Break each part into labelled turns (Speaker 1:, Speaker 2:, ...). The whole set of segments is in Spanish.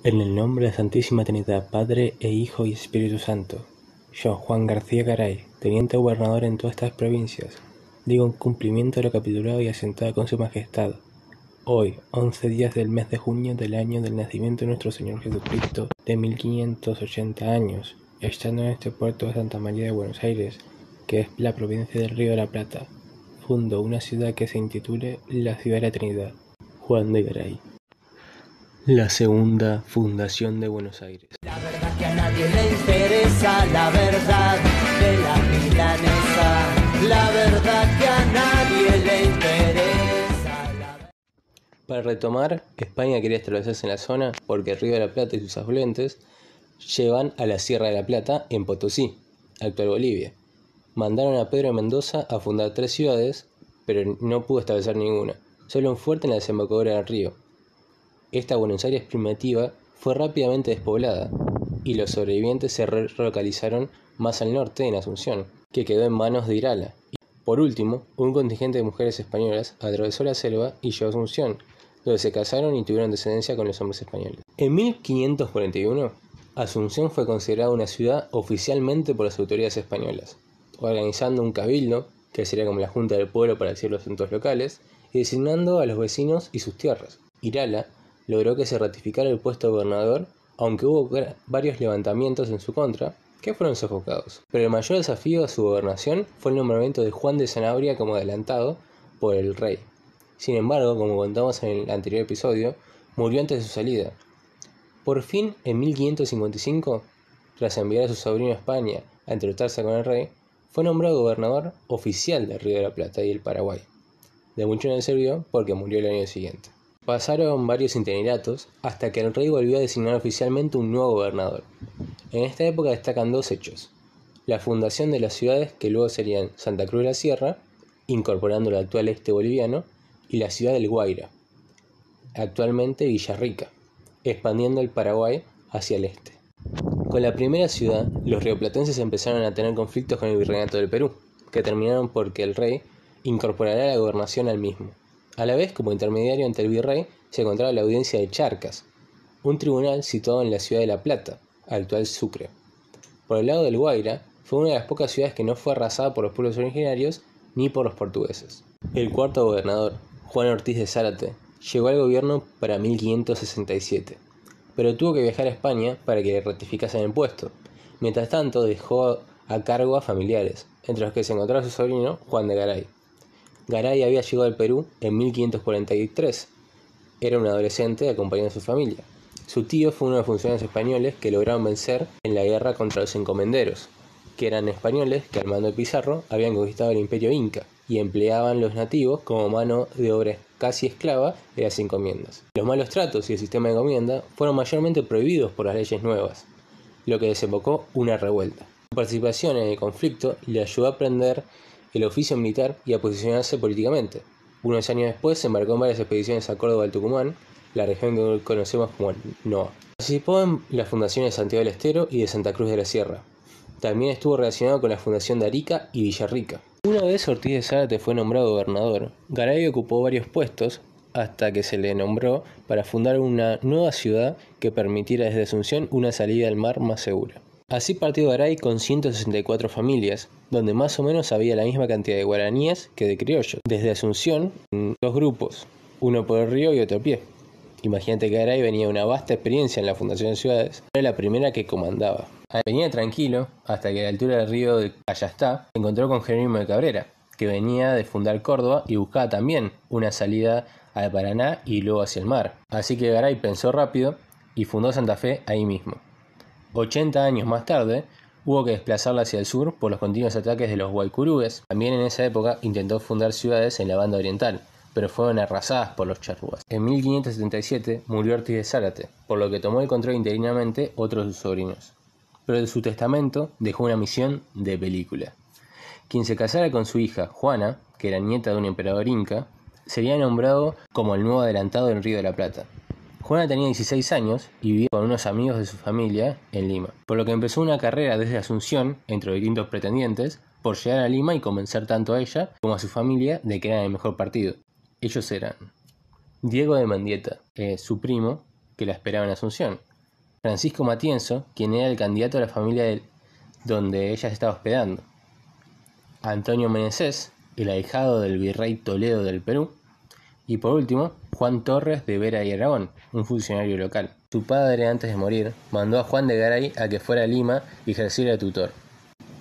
Speaker 1: En el nombre de la Santísima Trinidad, Padre e Hijo y Espíritu Santo, yo, Juan García Garay, teniente gobernador en todas estas provincias, digo en cumplimiento de lo capitulado y asentado con su majestad, hoy, 11 días del mes de junio del año del nacimiento de nuestro Señor Jesucristo, de 1580 años, estando en este puerto de Santa María de Buenos Aires, que es la provincia del Río de la Plata, fundo una ciudad que se intitule la Ciudad de la Trinidad. Juan de Garay. La segunda fundación de Buenos Aires.
Speaker 2: La verdad que a nadie le interesa, la verdad de la milanesa. La verdad que a nadie le interesa.
Speaker 1: Para retomar, España quería establecerse en la zona porque el Río de la Plata y sus afluentes llevan a la Sierra de la Plata en Potosí, actual Bolivia. Mandaron a Pedro de Mendoza a fundar 3 ciudades, pero no pudo establecer ninguna, solo un fuerte en la desembocadura del río. Esta Buenos Aires primitiva fue rápidamente despoblada y los sobrevivientes se relocalizaron más al norte, en Asunción, que quedó en manos de Irala. Por último, un contingente de mujeres españolas atravesó la selva y llegó a Asunción, donde se casaron y tuvieron descendencia con los hombres españoles. En 1541, Asunción fue considerada una ciudad oficialmente por las autoridades españolas, organizando un cabildo, que sería como la junta del pueblo para decir los asuntos locales, y designando a los vecinos y sus tierras. Irala logró que se ratificara el puesto de gobernador, aunque hubo varios levantamientos en su contra, que fueron sofocados. Pero el mayor desafío a su gobernación fue el nombramiento de Juan de Sanabria como adelantado por el rey. Sin embargo, como contamos en el anterior episodio, murió antes de su salida. Por fin, en 1555, tras enviar a su sobrino a España a entrevistarse con el rey, fue nombrado gobernador oficial del Río de la Plata y el Paraguay. De mucho no le sirvió porque murió el año siguiente. Pasaron varios interinatos hasta que el rey volvió a designar oficialmente un nuevo gobernador. En esta época destacan 2 hechos: la fundación de las ciudades que luego serían Santa Cruz de la Sierra, incorporando el actual este boliviano, y la ciudad del Guaira, actualmente Villarrica, expandiendo el Paraguay hacia el este. Con la primera ciudad, los rioplatenses empezaron a tener conflictos con el virreinato del Perú, que terminaron porque el rey incorporará la gobernación al mismo. A la vez, como intermediario ante el virrey, se encontraba la audiencia de Charcas, un tribunal situado en la ciudad de La Plata, actual Sucre. Por el lado del Guaira, fue una de las pocas ciudades que no fue arrasada por los pueblos originarios ni por los portugueses. El cuarto gobernador, Juan Ortiz de Zárate, llegó al gobierno para 1567, pero tuvo que viajar a España para que le ratificasen el puesto. Mientras tanto, dejó a cargo a familiares, entre los que se encontraba su sobrino, Juan de Garay. Garay había llegado al Perú en 1543. Era un adolescente acompañado de su familia. Su tío fue uno de los funcionarios españoles que lograron vencer en la guerra contra los encomenderos, que eran españoles que al mando de Pizarro habían conquistado el imperio inca y empleaban los nativos como mano de obra casi esclava de las encomiendas. Los malos tratos y el sistema de encomienda fueron mayormente prohibidos por las leyes nuevas, lo que desembocó una revuelta. Su participación en el conflicto le ayudó a aprender el oficio militar y a posicionarse políticamente. Unos años después se embarcó en varias expediciones a Córdoba y Tucumán, la región que conocemos como NOA. Participó en las fundaciones de Santiago del Estero y de Santa Cruz de la Sierra. También estuvo relacionado con la fundación de Arica y Villarrica. Una vez Ortiz de Zárate fue nombrado gobernador, Garay ocupó varios puestos hasta que se le nombró para fundar una nueva ciudad que permitiera desde Asunción una salida al mar más segura. Así partió Garay con 164 familias, donde más o menos había la misma cantidad de guaraníes que de criollos. Desde Asunción, en 2 grupos, uno por el río y otro a pie. Imagínate que Garay venía una vasta experiencia en la fundación de ciudades, era la primera que comandaba. Venía tranquilo hasta que a la altura del río de Callastá se encontró con Jerónimo de Cabrera, que venía de fundar Córdoba y buscaba también una salida al Paraná y luego hacia el mar. Así que Garay pensó rápido y fundó Santa Fe ahí mismo. 80 años más tarde, hubo que desplazarla hacia el sur por los continuos ataques de los guaycurúes. También en esa época intentó fundar ciudades en la banda oriental, pero fueron arrasadas por los charrúas. En 1577 murió Ortiz de Zárate, por lo que tomó el control interinamente otro de sus sobrinos. Pero de su testamento dejó una misión de película. Quien se casara con su hija, Juana, que era nieta de un emperador inca, sería nombrado como el nuevo adelantado del Río de la Plata. Juana tenía 16 años y vivía con unos amigos de su familia en Lima, por lo que empezó una carrera desde Asunción entre distintos pretendientes por llegar a Lima y convencer tanto a ella como a su familia de que eran el mejor partido. Ellos eran Diego de Mendieta, su primo, que la esperaba en Asunción, Francisco Matienzo, quien era el candidato de la familia donde ella se estaba hospedando, Antonio Meneses, el ahijado del virrey Toledo del Perú, y por último, Juan Torres de Vera y Aragón, un funcionario local. Su padre, antes de morir, mandó a Juan de Garay a que fuera a Lima y ejerciera de tutor.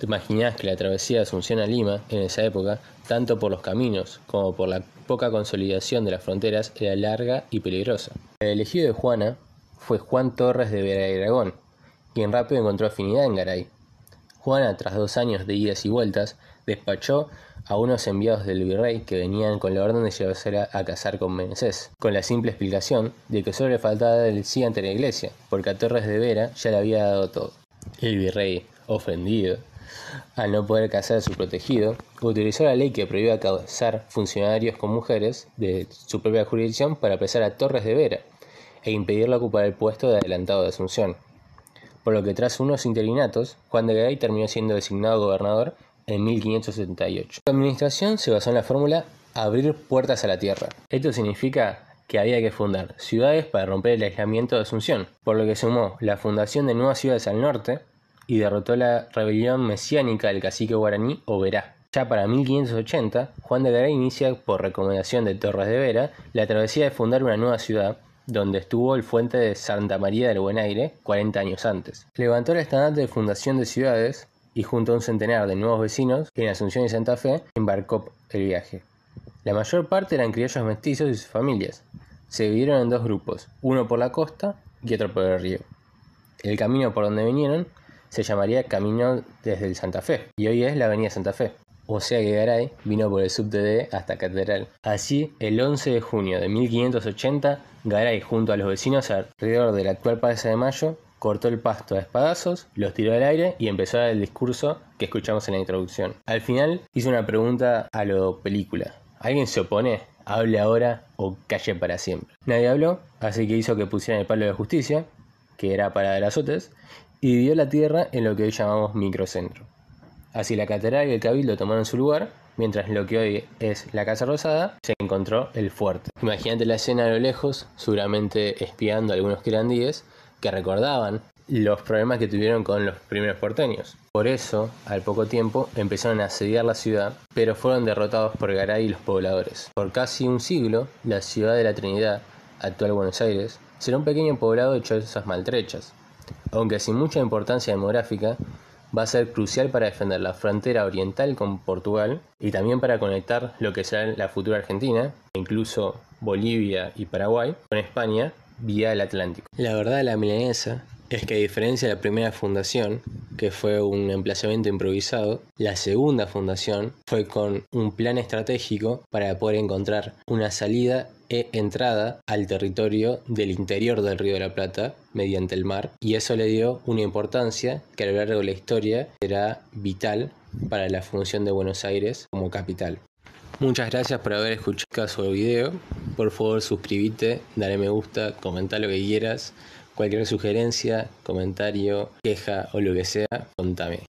Speaker 1: Te imaginás que la travesía de Asunción a Lima, en esa época, tanto por los caminos como por la poca consolidación de las fronteras, era larga y peligrosa. El elegido de Juana fue Juan Torres de Vera y Aragón, quien rápido encontró afinidad en Garay. Juana, tras 2 años de idas y vueltas, despachó a unos enviados del virrey que venían con la orden de llevársela a casar con Meneses, con la simple explicación de que solo le faltaba el sí ante la iglesia, porque a Torres de Vera ya le había dado todo. El virrey, ofendido al no poder casar a su protegido, utilizó la ley que prohibía casar funcionarios con mujeres de su propia jurisdicción para apresar a Torres de Vera e impedirle ocupar el puesto de adelantado de Asunción. Por lo que tras unos interinatos, Juan de Garay terminó siendo designado gobernador en 1578. Su administración se basó en la fórmula abrir puertas a la tierra. Esto significa que había que fundar ciudades para romper el aislamiento de Asunción, por lo que sumó la fundación de nuevas ciudades al norte y derrotó la rebelión mesiánica del cacique guaraní Oberá. Ya para 1580, Juan de Garay inicia, por recomendación de Torres de Vera, la travesía de fundar una nueva ciudad, donde estuvo el fuerte de Santa María del Buen Aire 40 años antes. Levantó el estandarte de fundación de ciudades y junto a un centenar de nuevos vecinos en Asunción y Santa Fe embarcó el viaje. La mayor parte eran criollos mestizos y sus familias. Se dividieron en 2 grupos, uno por la costa y otro por el río. El camino por donde vinieron se llamaría Camino desde el Santa Fe y hoy es la Avenida Santa Fe. O sea que Garay vino por el subte D hasta Catedral. Así, el 11 de junio de 1580, Garay junto a los vecinos alrededor de la actual Plaza de Mayo cortó el pasto a espadazos, los tiró al aire y empezó a dar el discurso que escuchamos en la introducción. Al final hizo una pregunta a lo película. ¿Alguien se opone? Hable ahora o calle para siempre. Nadie habló, así que hizo que pusieran el palo de justicia, que era para dar azotes, y dividió la tierra en lo que hoy llamamos microcentro. Así la catedral y el cabildo tomaron su lugar, mientras lo que hoy es la Casa Rosada se encontró el fuerte. Imagínate la escena a lo lejos, seguramente espiando a algunos querandíes que recordaban los problemas que tuvieron con los primeros porteños. Por eso, al poco tiempo, empezaron a asediar la ciudad, pero fueron derrotados por Garay y los pobladores. Por casi un siglo, la ciudad de la Trinidad, actual Buenos Aires, será un pequeño poblado de chozas maltrechas. Aunque sin mucha importancia demográfica, va a ser crucial para defender la frontera oriental con Portugal y también para conectar lo que será la futura Argentina, e incluso Bolivia y Paraguay, con España vía el Atlántico. La verdad de la milanesa es que a diferencia de la primera fundación, que fue un emplazamiento improvisado, la segunda fundación fue con un plan estratégico para poder encontrar una salida e entrada al territorio del interior del Río de la Plata mediante el mar, y eso le dio una importancia que a lo largo de la historia será vital para la función de Buenos Aires como capital. Muchas gracias por haber escuchado el video. Por favor, suscríbete, dale me gusta, comenta lo que quieras. Cualquier sugerencia, comentario, queja o lo que sea, contame.